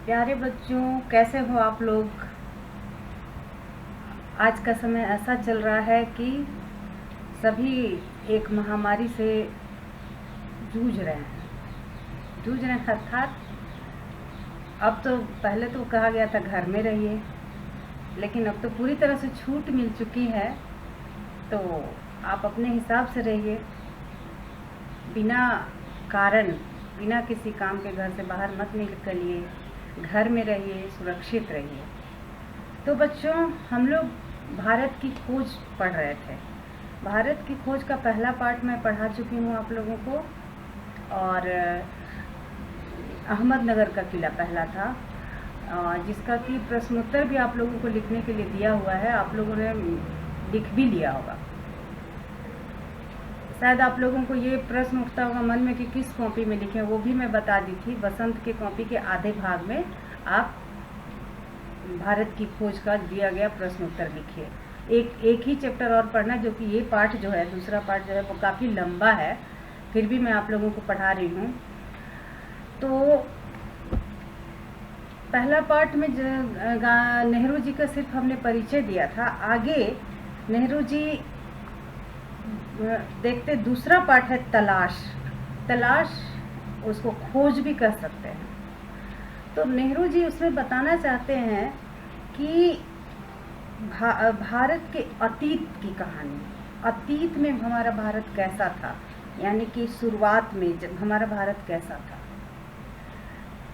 प्यारे बच्चों, कैसे हो आप लोग। आज का समय ऐसा चल रहा है कि सभी एक महामारी से जूझ रहे हैं अर्थात अब तो पहले तो कहा गया था घर में रहिए, लेकिन अब तो पूरी तरह से छूट मिल चुकी है। तो आप अपने हिसाब से रहिए, बिना कारण बिना किसी काम के घर से बाहर मत निकलिए, घर में रहिए, सुरक्षित रहिए। तो बच्चों, हम लोग भारत की खोज पढ़ रहे थे। भारत की खोज का पहला पार्ट मैं पढ़ा चुकी हूँ आप लोगों को, और अहमदनगर का किला पहला था, जिसका कि प्रश्नोत्तर भी आप लोगों को लिखने के लिए दिया हुआ है। आप लोगों ने लिख भी लिया होगा। शायद आप लोगों को ये प्रश्न उठता होगा मन में कि किस कॉपी में लिखें, वो भी मैं बता दी थी। बसंत के कॉपी के आधे भाग में आप भारत की खोज का दिया गया प्रश्नोत्तर लिखिए। एक ही चैप्टर और पढ़ना, जो कि ये पार्ट जो है, दूसरा पार्ट जो है वो काफ़ी लंबा है, फिर भी मैं आप लोगों को पढ़ा रही हूँ। तो पहला पार्ट में नेहरू जी का सिर्फ हमने परिचय दिया था। आगे नेहरू जी देखते, दूसरा पार्ट है तलाश, उसको खोज भी कर सकते हैं। तो नेहरू जी उसमें बताना चाहते हैं कि भारत के अतीत की कहानी, अतीत में हमारा भारत कैसा था, यानी कि शुरुआत में जब हमारा भारत कैसा था।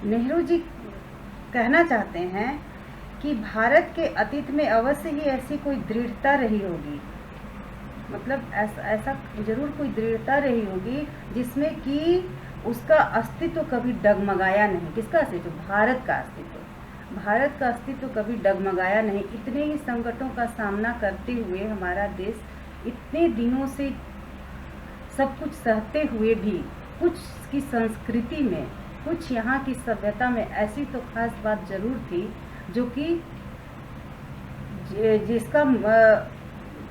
नेहरू जी कहना चाहते हैं कि भारत के अतीत में अवश्य ही ऐसी कोई दृढ़ता रही होगी, मतलब ऐसा जरूर कोई दृढ़ता रही होगी जिसमें कि उसका अस्तित्व कभी डगमगाया नहीं। किसका अस्तित्व? भारत का अस्तित्व। भारत का अस्तित्व कभी डगमगाया नहीं। इतने ही संकटों का सामना करते हुए हमारा देश इतने दिनों से सब कुछ सहते हुए भी कुछ की संस्कृति में, कुछ यहाँ की सभ्यता में ऐसी तो खास बात जरूर थी, जो कि जिसका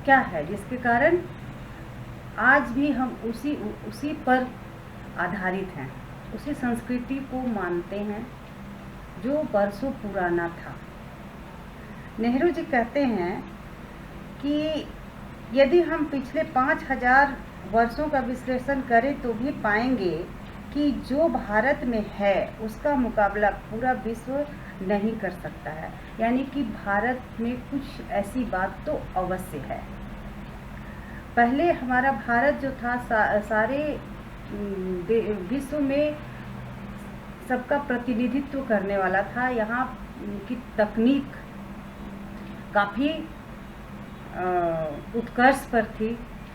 क्या है, जिसके कारण आज भी हम उसी पर आधारित हैं, उसी संस्कृति को मानते हैं जो बरसों पुराना था। नेहरू जी कहते हैं कि यदि हम पिछले 5000 वर्षों का विश्लेषण करें तो भी पाएंगे कि जो भारत में है उसका मुकाबला पूरा विश्व नहीं कर सकता है। यानी कि भारत में कुछ ऐसी बात तो अवश्य है। पहले हमारा भारत जो था सारे विश्व में सबका प्रतिनिधित्व करने वाला था। यहाँ की तकनीक काफ़ी उत्कर्ष पर थी,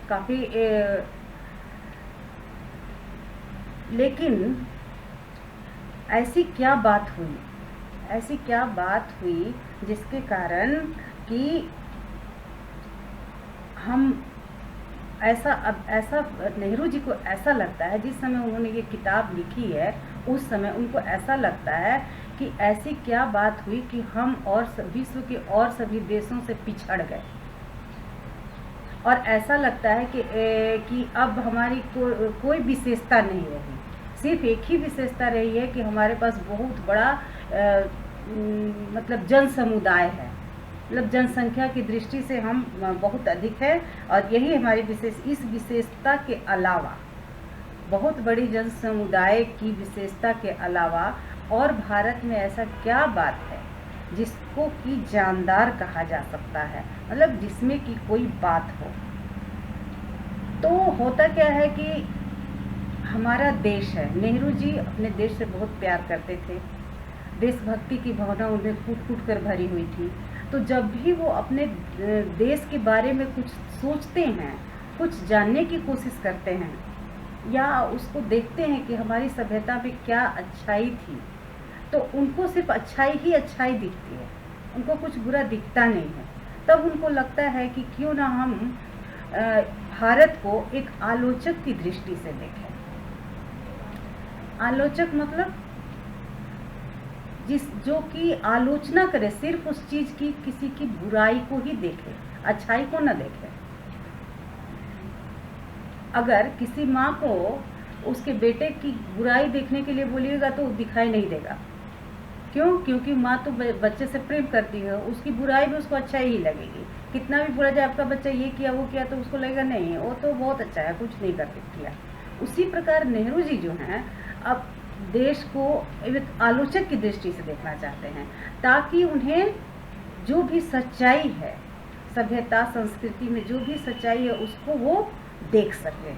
काफ़ी लेकिन ऐसी क्या बात हुई जिसके कारण कि हम ऐसा नेहरू जी को ऐसा लगता है, जिस समय उन्होंने ये किताब लिखी है उस समय उनको ऐसा लगता है कि ऐसी क्या बात हुई कि हम और विश्व के और सभी देशों से पिछड़ गए। और ऐसा लगता है कि अब हमारी कोई विशेषता नहीं रही। सिर्फ एक ही विशेषता रही है कि हमारे पास बहुत बड़ा मतलब जन समुदाय है, मतलब जनसंख्या की दृष्टि से हम बहुत अधिक है, और यही हमारी इस विशेषता के अलावा, बहुत बड़ी जन समुदाय की विशेषता के अलावा और भारत में ऐसा क्या बात है जिसको कि जानदार कहा जा सकता है, मतलब जिसमें कि कोई बात हो। तो होता क्या है कि हमारा देश है, नेहरू जी अपने देश से बहुत प्यार करते थे, देशभक्ति की भावना उनमें कूट कूट कर भरी हुई थी। तो जब भी वो अपने देश के बारे में कुछ सोचते हैं, कुछ जानने की कोशिश करते हैं, या उसको देखते हैं कि हमारी सभ्यता में क्या अच्छाई थी, तो उनको सिर्फ अच्छाई ही अच्छाई दिखती है, उनको कुछ बुरा दिखता नहीं है। तब उनको लगता है कि क्यों ना हम भारत को एक आलोचक की दृष्टि से देखें। आलोचक मतलब जो कि आलोचना करे, सिर्फ उस चीज की, किसी की बुराई को ही देखे, अच्छाई को न देखे। अगर किसी माँ को उसके बेटे की बुराई देखने के लिए बोलिएगा तो दिखाई नहीं देगा, क्यों? क्योंकि माँ तो बच्चे से प्रेम करती है, उसकी बुराई भी उसको अच्छा ही लगेगी। कितना भी बुरा जाए आपका बच्चा ये किया वो किया, तो उसको लगेगा नहीं वो तो बहुत अच्छा है, कुछ नहीं करके किया। उसी प्रकार नेहरू जी जो हैं अब देश को एक आलोचक की दृष्टि से देखना चाहते हैं, ताकि उन्हें जो भी सच्चाई है सभ्यता संस्कृति में, जो भी सच्चाई है उसको वो देख सके।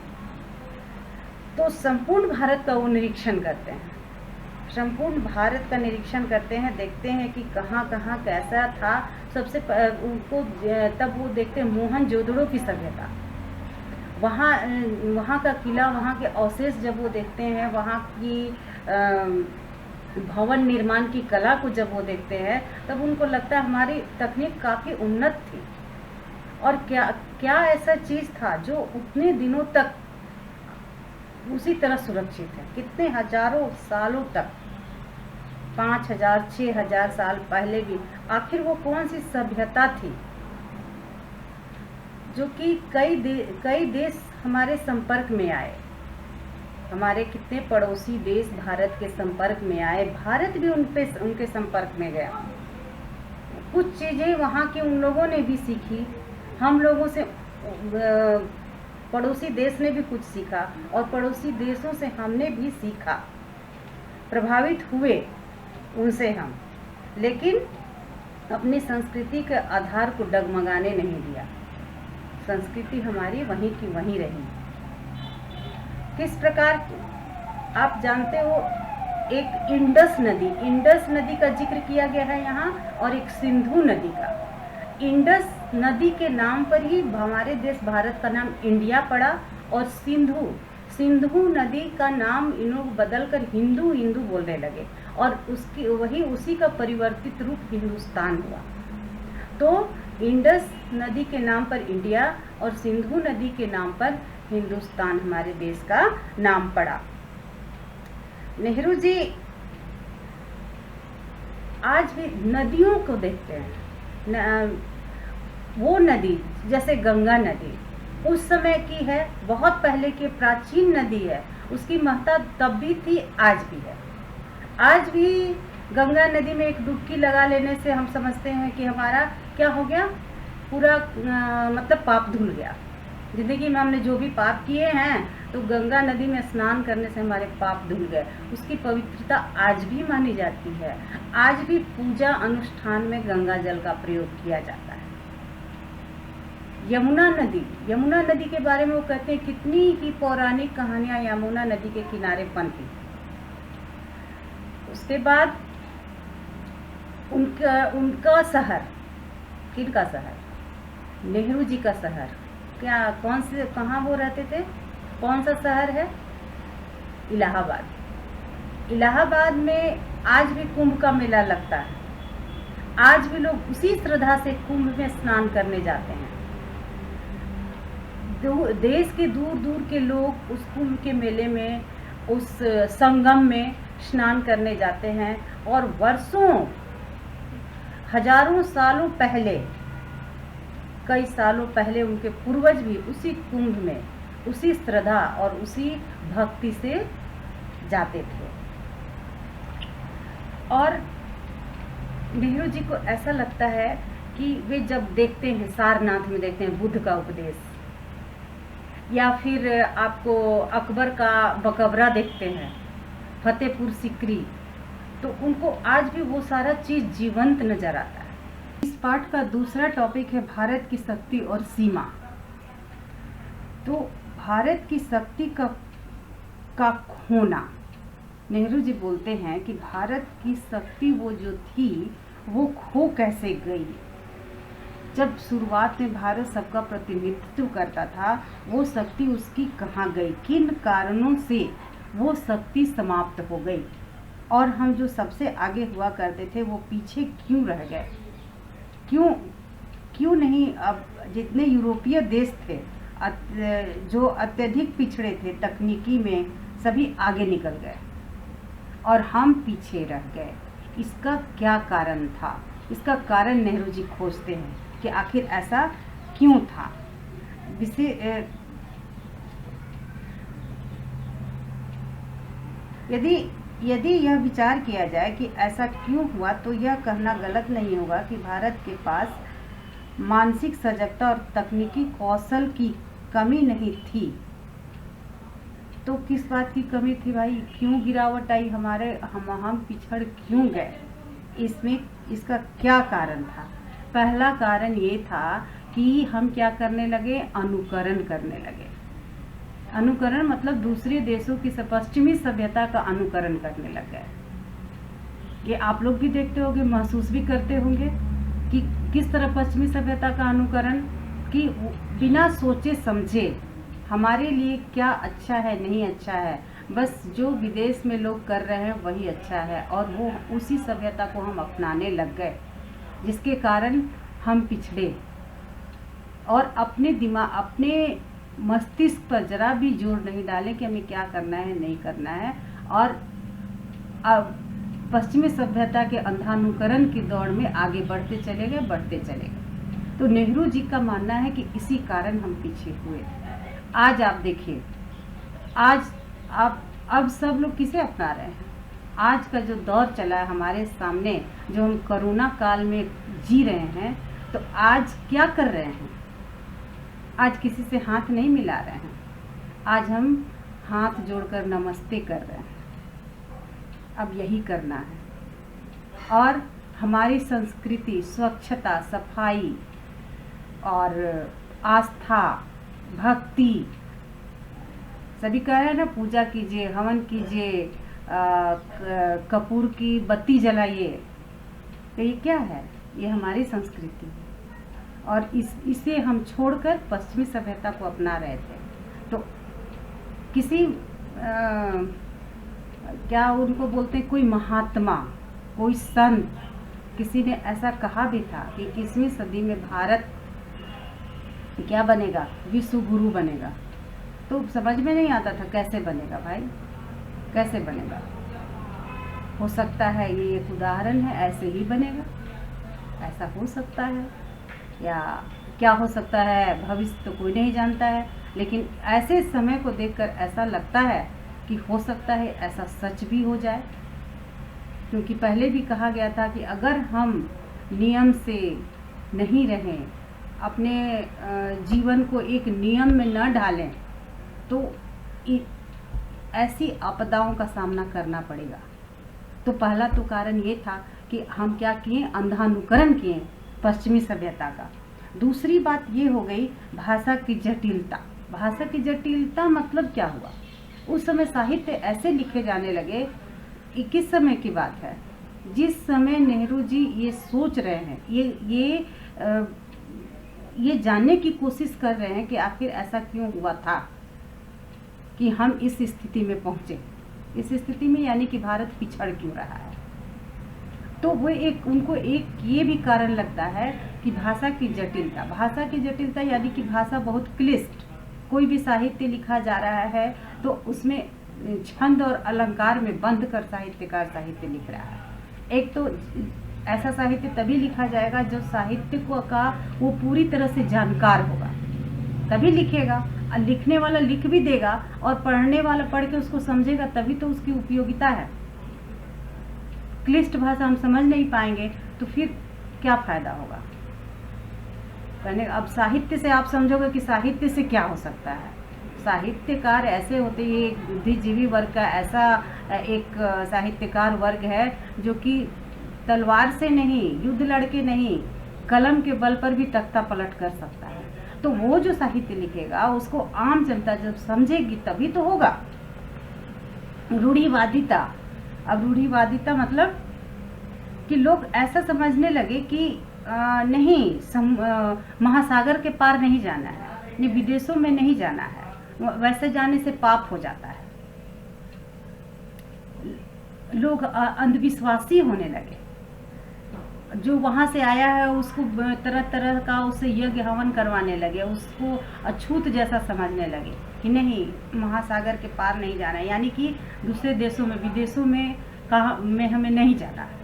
तो संपूर्ण भारत का वो निरीक्षण करते हैं, संपूर्ण भारत का निरीक्षण करते हैं, देखते हैं कि कहाँ कहाँ कैसा था। सबसे उनको तब वो देखते हैं मोहनजोदड़ो की सभ्यता, वहाँ का किला, वहाँ के अवशेष जब वो देखते हैं, वहाँ की भवन निर्माण की कला को जब वो देखते हैं, तब उनको लगता है हमारी तकनीक काफ़ी उन्नत थी। और क्या क्या ऐसा चीज़ था जो उतने दिनों तक उसी तरह सुरक्षित है, कितने हजारों सालों तक, 5000 6000 साल पहले भी। आखिर वो कौन सी सभ्यता थी जो कि कई देश हमारे संपर्क में आए, हमारे कितने पड़ोसी देश भारत के संपर्क में आए, भारत भी उनके संपर्क में गया। कुछ चीज़ें वहाँ के उन लोगों ने भी सीखी, हम लोगों से पड़ोसी देश ने भी कुछ सीखा, और पड़ोसी देशों से हमने भी सीखा, प्रभावित हुए उनसे हम, लेकिन अपनी संस्कृति के आधार को डगमगाने नहीं दिया। संस्कृति हमारी वहीं की वहीं रही। किस प्रकार आप जानते हो, एक इंडस नदी का जिक्र किया गया है यहाँ, और एक सिंधु नदी का। इंडस नदी के नाम पर ही हमारे देश भारत का नाम इंडिया पड़ा, और सिंधु नदी का नाम इन लोग बदलकर हिंदू बोलने लगे, और उसी का परिवर्तित रूप हिंदुस्तान हुआ। तो इंडस नदी के नाम पर इंडिया और सिंधु नदी के नाम पर हिंदुस्तान हमारे देश का नाम पड़ा। नेहरू जी आज भी नदियों को देखते हैं। वो नदी जैसे गंगा नदी उस समय की है, बहुत पहले की प्राचीन नदी है, उसकी महत्ता तब भी थी, आज भी है। आज भी गंगा नदी में एक डुबकी लगा लेने से हम समझते हैं कि हमारा क्या हो गया, पूरा मतलब पाप धुल गया। जिंदगी में हमने जो भी पाप किए हैं, तो गंगा नदी में स्नान करने से हमारे पाप धुल गए। उसकी पवित्रता आज भी मानी जाती है, आज भी पूजा अनुष्ठान में गंगा जल का प्रयोग किया जाता है। यमुना नदी के बारे में वो कहते हैं कितनी ही पौराणिक कहानियां यमुना नदी के किनारे पनपी। उसके बाद उनका शहर, किनका शहर, नेहरू जी का शहर, कहाँ वो रहते थे, कौन सा शहर है, इलाहाबाद में आज भी कुंभ का मेला लगता है। आज भी लोग उसी श्रद्धा से कुंभ में स्नान करने जाते हैं। देश के दूर दूर के लोग उस कुंभ के मेले में, उस संगम में स्नान करने जाते हैं, और वर्षों हजारों सालों पहले, कई सालों पहले उनके पूर्वज भी उसी कुंभ में उसी श्रद्धा और उसी भक्ति से जाते थे। और नेहरू जी को ऐसा लगता है कि वे जब देखते हैं, सारनाथ में देखते हैं बुद्ध का उपदेश, या फिर आपको अकबर का मकबरा देखते हैं, फतेहपुर सीकरी, तो उनको आज भी वो सारा चीज़ जीवंत नजर आता है। इस पाठ का दूसरा टॉपिक है भारत की शक्ति और सीमा। तो भारत की शक्ति का खोना, नेहरू जी बोलते हैं कि भारत की शक्ति वो जो थी वो खो कैसे गई। जब शुरुआत में भारत सबका प्रतिनिधित्व करता था, वो शक्ति उसकी कहाँ गई, किन कारणों से वो शक्ति समाप्त हो गई, और हम जो सबसे आगे हुआ करते थे वो पीछे क्यों रह गए, क्यों नहीं। अब जितने यूरोपीय देश थे जो अत्यधिक पिछड़े थे तकनीकी में, सभी आगे निकल गए और हम पीछे रह गए। इसका क्या कारण था? इसका कारण नेहरू जी खोजते हैं कि आखिर ऐसा क्यों था। यदि यदि यह विचार किया जाए कि ऐसा क्यों हुआ, तो यह कहना गलत नहीं होगा कि भारत के पास मानसिक सजगता और तकनीकी कौशल की कमी नहीं थी। तो किस बात की कमी थी भाई? क्यों गिरावट आई हमारे, हम पिछड़ क्यों गए? इसमें इसका क्या कारण था? पहला कारण ये था कि हम क्या करने लगे? अनुकरण करने लगे। अनुकरण मतलब दूसरे देशों की पश्चिमी सभ्यता का अनुकरण करने लग गए। ये आप लोग भी देखते होंगे, महसूस भी करते होंगे कि किस तरह पश्चिमी सभ्यता का अनुकरण, कि बिना सोचे समझे हमारे लिए क्या अच्छा है नहीं अच्छा है, बस जो विदेश में लोग कर रहे हैं वही अच्छा है, और वो उसी सभ्यता को हम अपनाने लग गए, जिसके कारण हम पिछड़े और अपने दिमाग, अपने मस्तिष्क पर जरा भी जोर नहीं डाले कि हमें क्या करना है नहीं करना है, और अब पश्चिमी सभ्यता के अंधानुकरण की दौड़ में आगे बढ़ते चले गए। तो नेहरू जी का मानना है कि इसी कारण हम पीछे हुए। आज आप देखिए, आज आप अब सब लोग किसे अपना रहे हैं? आज का जो दौर चला है हमारे सामने, जो हम कोरोना काल में जी रहे हैं, तो आज क्या कर रहे हैं? आज किसी से हाथ नहीं मिला रहे हैं, आज हम हाथ जोड़कर नमस्ते कर रहे हैं। अब यही करना है। और हमारी संस्कृति, स्वच्छता, सफाई और आस्था, भक्ति, सभी कह रहे हैं ना, पूजा कीजिए, हवन कीजिए, कपूर की बत्ती जलाइए। तो ये क्या है? ये हमारी संस्कृति है, और इसे हम छोड़कर पश्चिमी सभ्यता को अपना रहे थे। तो किसी क्या उनको बोलते हैं, कोई महात्मा, कोई संत, किसी ने ऐसा कहा भी था कि 21वीं सदी में भारत क्या बनेगा? विश्व गुरु बनेगा। तो समझ में नहीं आता था कैसे बनेगा भाई, कैसे बनेगा? हो सकता है ये एक उदाहरण है, ऐसे ही बनेगा, ऐसा हो सकता है, या क्या हो सकता है भविष्य तो कोई नहीं जानता है, लेकिन ऐसे समय को देखकर ऐसा लगता है कि हो सकता है ऐसा सच भी हो जाए। क्योंकि पहले भी कहा गया था कि अगर हम नियम से नहीं रहें, अपने जीवन को एक नियम में न डालें, तो ऐसी आपदाओं का सामना करना पड़ेगा। तो पहला तो कारण ये था कि हम क्या किए? अंधानुकरण किए पश्चिमी सभ्यता का। दूसरी बात ये हो गई भाषा की जटिलता। भाषा की जटिलता मतलब क्या हुआ? उस समय साहित्य ऐसे लिखे जाने लगे। 21 समय की बात है, जिस समय नेहरू जी ये सोच रहे हैं, ये जानने की कोशिश कर रहे हैं कि आखिर ऐसा क्यों हुआ था कि हम इस स्थिति में पहुंचे। इस स्थिति में यानी कि भारत पिछड़ क्यों रहा है। तो वो उनको एक ये भी कारण लगता है कि भाषा की जटिलता। भाषा की जटिलता यानी कि भाषा बहुत क्लिष्ट। कोई भी साहित्य लिखा जा रहा है तो उसमें छंद और अलंकार में बंध कर साहित्यकार साहित्य लिख रहा है। एक तो ऐसा साहित्य तभी लिखा जाएगा जो साहित्य को का वो पूरी तरह से जानकार होगा, तभी लिखेगा। लिखने वाला लिख भी देगा और पढ़ने वाला पढ़ के उसको समझेगा, तभी तो उसकी उपयोगिता है। क्लिष्ट भाषा हम समझ नहीं पाएंगे तो फिर क्या फायदा होगा कहने। अब साहित्य से आप समझोगे कि साहित्य से क्या हो सकता है। साहित्यकार ऐसे होते हैं, एक बुद्धिजीवी वर्ग का ऐसा एक साहित्यकार वर्ग है जो कि तलवार से नहीं, युद्ध लड़के नहीं, कलम के बल पर भी तख्ता पलट कर सकता है। तो वो जो साहित्य लिखेगा उसको आम जनता जब समझेगी तभी तो होगा। रूढ़िवादिता। अब रूढ़िवादिता मतलब कि लोग ऐसा समझने लगे कि नहीं, महासागर के पार नहीं जाना है, नहीं विदेशों में नहीं जाना है, वैसे जाने से पाप हो जाता है। लोग अंधविश्वासी होने लगे। जो वहाँ से आया है उसको तरह तरह का उससे यज्ञ हवन करवाने लगे, उसको अछूत जैसा समझने लगे कि नहीं, महासागर के पार नहीं जाना है, यानी कि दूसरे देशों में, विदेशों में हमें नहीं जाना है।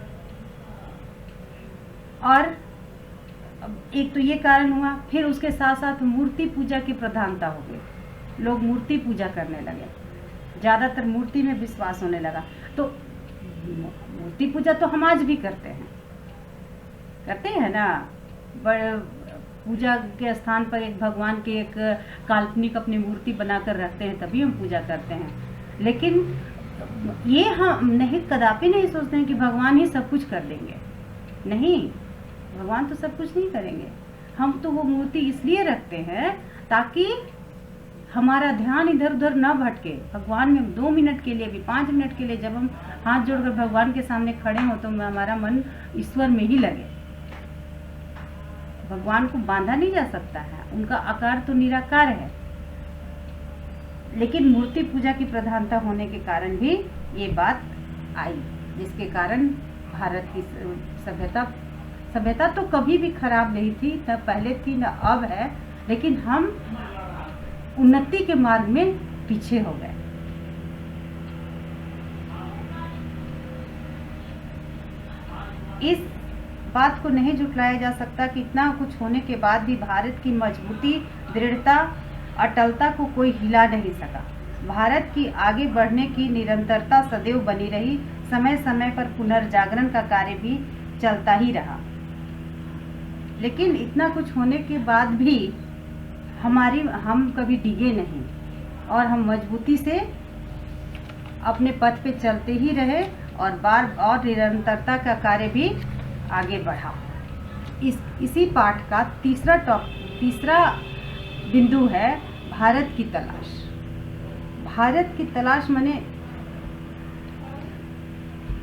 और एक तो ये कारण हुआ, फिर उसके साथ साथ मूर्ति पूजा की प्रधानता हो गई। लोग मूर्ति पूजा करने लगे, ज़्यादातर मूर्ति में विश्वास होने लगा। तो मूर्ति पूजा तो हम आज भी करते हैं ना। पूजा के स्थान पर एक भगवान के एक काल्पनिक अपनी मूर्ति बनाकर रखते हैं, तभी हम पूजा करते हैं। लेकिन ये हम नहीं, कदापि नहीं सोचते हैं कि भगवान ही सब कुछ कर देंगे। नहीं, भगवान तो सब कुछ नहीं करेंगे। हम तो वो मूर्ति इसलिए रखते हैं ताकि हमारा ध्यान इधर उधर न भटके। भगवान में 2 मिनट के लिए भी, 5 मिनट के लिए जब हम हाथ जोड़कर भगवान के सामने खड़े हों तो हमारा मन ईश्वर में ही लगे। भगवान को बांधा नहीं जा सकता है, उनका आकार तो निराकार है। लेकिन मूर्ति पूजा की प्रधानता होने के कारण भी ये बात आई, जिसके कारण भारत की सभ्यता तो कभी भी खराब नहीं थी, न पहले थी न अब है, लेकिन हम उन्नति के मार्ग में पीछे हो गए। इस बात को नहीं झुठलाया जा सकता कि इतना कुछ होने के बाद भी भारत की मजबूती, दृढ़ता, अटलता को कोई हिला नहीं सका। भारत की आगे बढ़ने की निरंतरता सदैव बनी रही। समय समय पर पुनर्जागरण का कार्य भी चलता ही रहा। लेकिन इतना कुछ होने के बाद भी हम कभी डिगे नहीं और हम मजबूती से अपने पथ पे चलते ही रहे और निरंतरता का कार्य भी आगे बढ़ा। इसी पाठ का तीसरा बिंदु है भारत की तलाश। भारत की तलाश माने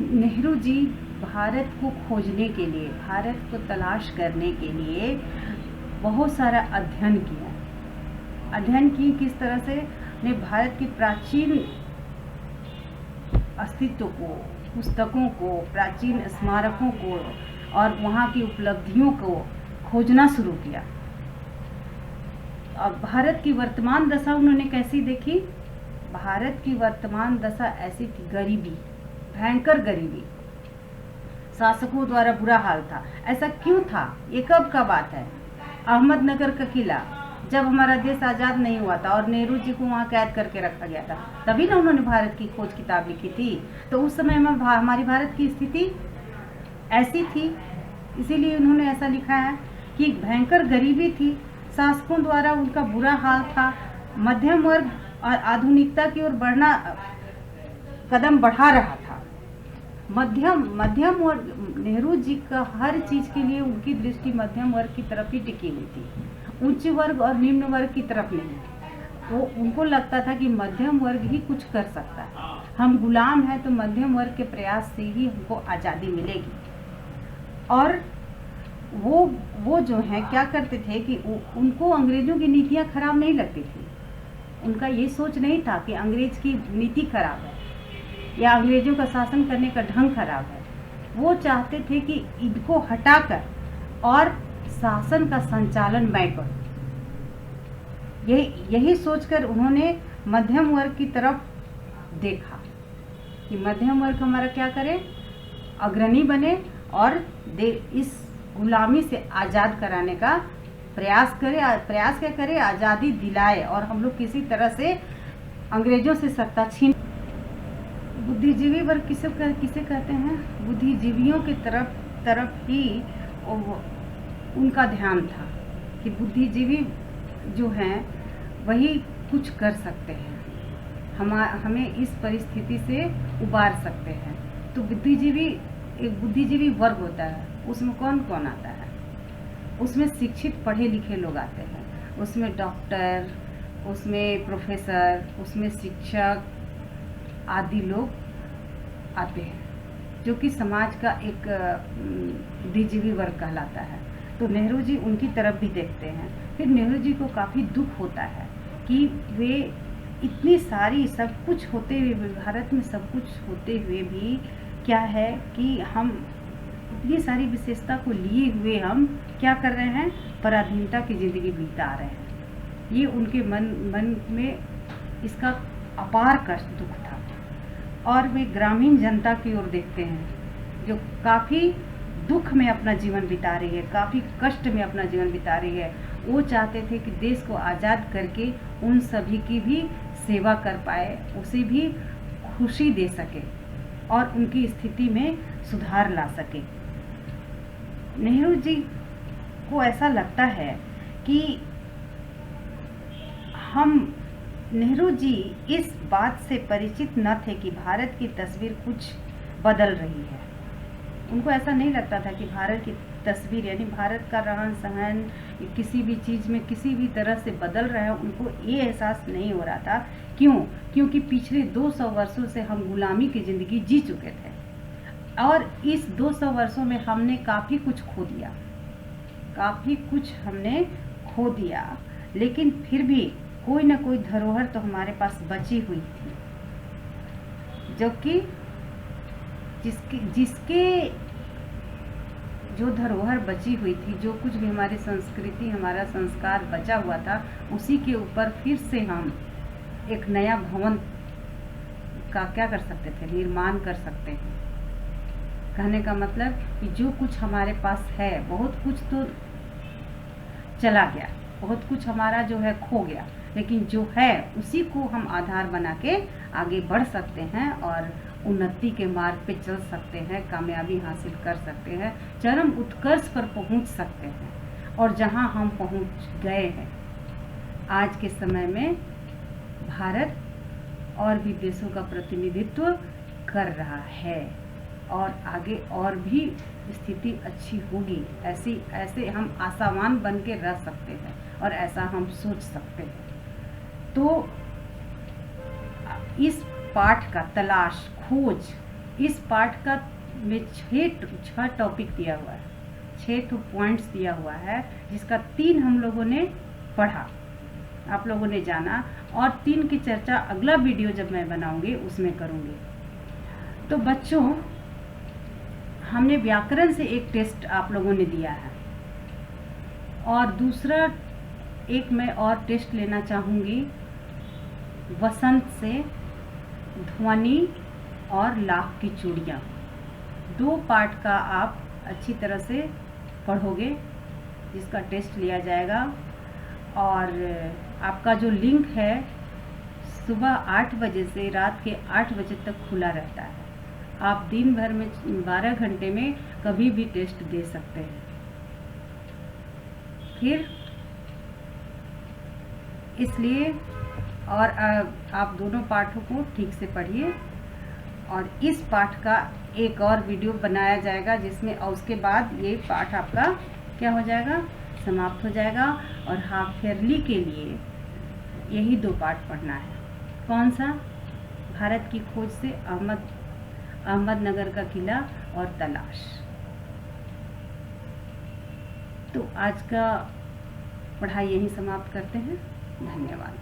नेहरू जी भारत को खोजने के लिए, भारत को तलाश करने के लिए बहुत सारा अध्ययन की किस तरह से ने भारत की प्राचीन अस्तित्व को, पुस्तकों को, प्राचीन स्मारकों को और वहाँ की उपलब्धियों को खोजना शुरू किया। अब भारत की वर्तमान दशा उन्होंने कैसी देखी? भारत की वर्तमान दशा ऐसी थी, गरीबी, भयंकर गरीबी, शासकों द्वारा बुरा हाल था। ऐसा क्यों था? ये कब का बात है? अहमदनगर का किला, जब हमारा देश आज़ाद नहीं हुआ था और नेहरू जी को वहाँ कैद करके रखा गया था, तभी ना उन्होंने भारत की खोज किताब लिखी थी। तो उस समय में हमारी भारत की स्थिति ऐसी थी, इसीलिए उन्होंने ऐसा लिखा है कि भयंकर गरीबी थी, शासकों द्वारा उनका बुरा हाल था, मध्यम वर्ग और आधुनिकता की ओर बढ़ना कदम बढ़ा रहा था। मध्यम वर्ग, नेहरू जी का हर चीज के लिए उनकी दृष्टि मध्यम वर्ग की तरफ ही टिकी हुई थी, उच्च वर्ग और निम्न वर्ग की तरफ नहीं। वो उनको लगता था कि मध्यम वर्ग ही कुछ कर सकता है, हम गुलाम हैं तो मध्यम वर्ग के प्रयास से ही हमको आज़ादी मिलेगी। और वो जो है क्या करते थे कि उनको अंग्रेजों की नीतियाँ खराब नहीं लगती थी। उनका ये सोच नहीं था कि अंग्रेज की नीति खराब है या अंग्रेजों का शासन करने का ढंग खराब है। वो चाहते थे कि इनको हटाकर और शासन का संचालन मैं करूं। यही सोचकर उन्होंने मध्यम वर्ग की तरफ देखा कि मध्यम वर्ग हमारा क्या करे, अग्रणी बने और इस गुलामी से आज़ाद कराने का प्रयास क्या करे, आज़ादी दिलाए और हम लोग किसी तरह से अंग्रेजों से सत्ता छीन। बुद्धिजीवी वर्ग किसे कहते हैं? बुद्धिजीवियों की तरफ ही उनका ध्यान था कि बुद्धिजीवी जो हैं वही कुछ कर सकते हैं, हमें इस परिस्थिति से उबार सकते हैं। तो एक बुद्धिजीवी वर्ग होता है, उसमें कौन कौन आता है? उसमें शिक्षित पढ़े लिखे लोग आते हैं, उसमें डॉक्टर, उसमें प्रोफेसर, उसमें शिक्षक आदि लोग आते हैं, जो कि समाज का एक बुद्धिजीवी वर्ग कहलाता है। तो नेहरू जी उनकी तरफ भी देखते हैं। फिर नेहरू जी को काफ़ी दुख होता है कि वे इतनी सारी सब कुछ होते हुए, भारत में सब कुछ होते हुए भी क्या है कि हम इतनी सारी विशेषता को लिए हुए हम क्या कर रहे हैं, पराधीनता की ज़िंदगी बिता रहे हैं। ये उनके मन में इसका अपार कष्ट, दुख था। और वे ग्रामीण जनता की ओर देखते हैं जो काफ़ी दुख में अपना जीवन बिता रही है, काफ़ी कष्ट में अपना जीवन बिता रही है। वो चाहते थे कि देश को आज़ाद करके उन सभी की भी सेवा कर पाए, उसे भी खुशी दे सके। और उनकी स्थिति में सुधार ला सके। नेहरू जी को ऐसा लगता है कि नेहरू जी इस बात से परिचित न थे कि भारत की तस्वीर कुछ बदल रही है। उनको ऐसा नहीं लगता था कि भारत की तस्वीर यानी भारत का रहन सहन किसी भी चीज़ में किसी भी तरह से बदल रहा है, उनको ये एहसास नहीं हो रहा था। क्यों? क्योंकि पिछले 200 वर्षों से हम गुलामी की ज़िंदगी जी चुके थे और इस 200 वर्षों में हमने काफ़ी कुछ खो दिया, लेकिन फिर भी कोई ना कोई धरोहर तो हमारे पास बची हुई थी, जो कि जिसके जो धरोहर बची हुई थी, जो कुछ भी हमारी संस्कृति हमारा संस्कार बचा हुआ था, उसी के ऊपर फिर से हम एक नया भवन का क्या कर सकते थे, निर्माण कर सकते हैं। कहने का मतलब कि जो कुछ हमारे पास है, बहुत कुछ तो चला गया, बहुत कुछ हमारा जो है खो गया, लेकिन जो है उसी को हम आधार बना के आगे बढ़ सकते हैं और उन्नति के मार्ग पे चल सकते हैं, कामयाबी हासिल कर सकते हैं, चरम उत्कर्ष पर पहुंच सकते हैं। और जहां हम पहुंच गए हैं, आज के समय में भारत और भी देशों का प्रतिनिधित्व कर रहा है और आगे और भी स्थिति अच्छी होगी। ऐसे हम आशावान बन के रह सकते हैं और ऐसा हम सोच सकते हैं। तो इस पाठ का तलाश खोज, इस पाठ का में 6 टॉपिक दिया हुआ है, 6 पॉइंट्स दिया हुआ है, जिसका 3 हम लोगों ने पढ़ा, आप लोगों ने जाना, और 3 की चर्चा अगला वीडियो जब मैं बनाऊंगी उसमें करूंगी। तो बच्चों, हमने व्याकरण से एक टेस्ट आप लोगों ने दिया है और दूसरा एक मैं और टेस्ट लेना चाहूँगी वसंत से, ध्वनि और लाख की चूड़ियाँ। 2 पार्ट का आप अच्छी तरह से पढ़ोगे, जिसका टेस्ट लिया जाएगा। और आपका जो लिंक है सुबह 8 बजे से रात के 8 बजे तक खुला रहता है। आप दिन भर में 12 घंटे में कभी भी टेस्ट दे सकते हैं। फिर इसलिए और आप दोनों पाठों को ठीक से पढ़िए और इस पाठ का एक और वीडियो बनाया जाएगा, जिसमें और उसके बाद ये पाठ आपका क्या हो जाएगा, समाप्त हो जाएगा। और हाफ ईयरली के लिए यही 2 पाठ पढ़ना है। कौन सा? भारत की खोज से अहमदनगर का किला और तलाश। तो आज का पढ़ाई यहीं समाप्त करते हैं। धन्यवाद।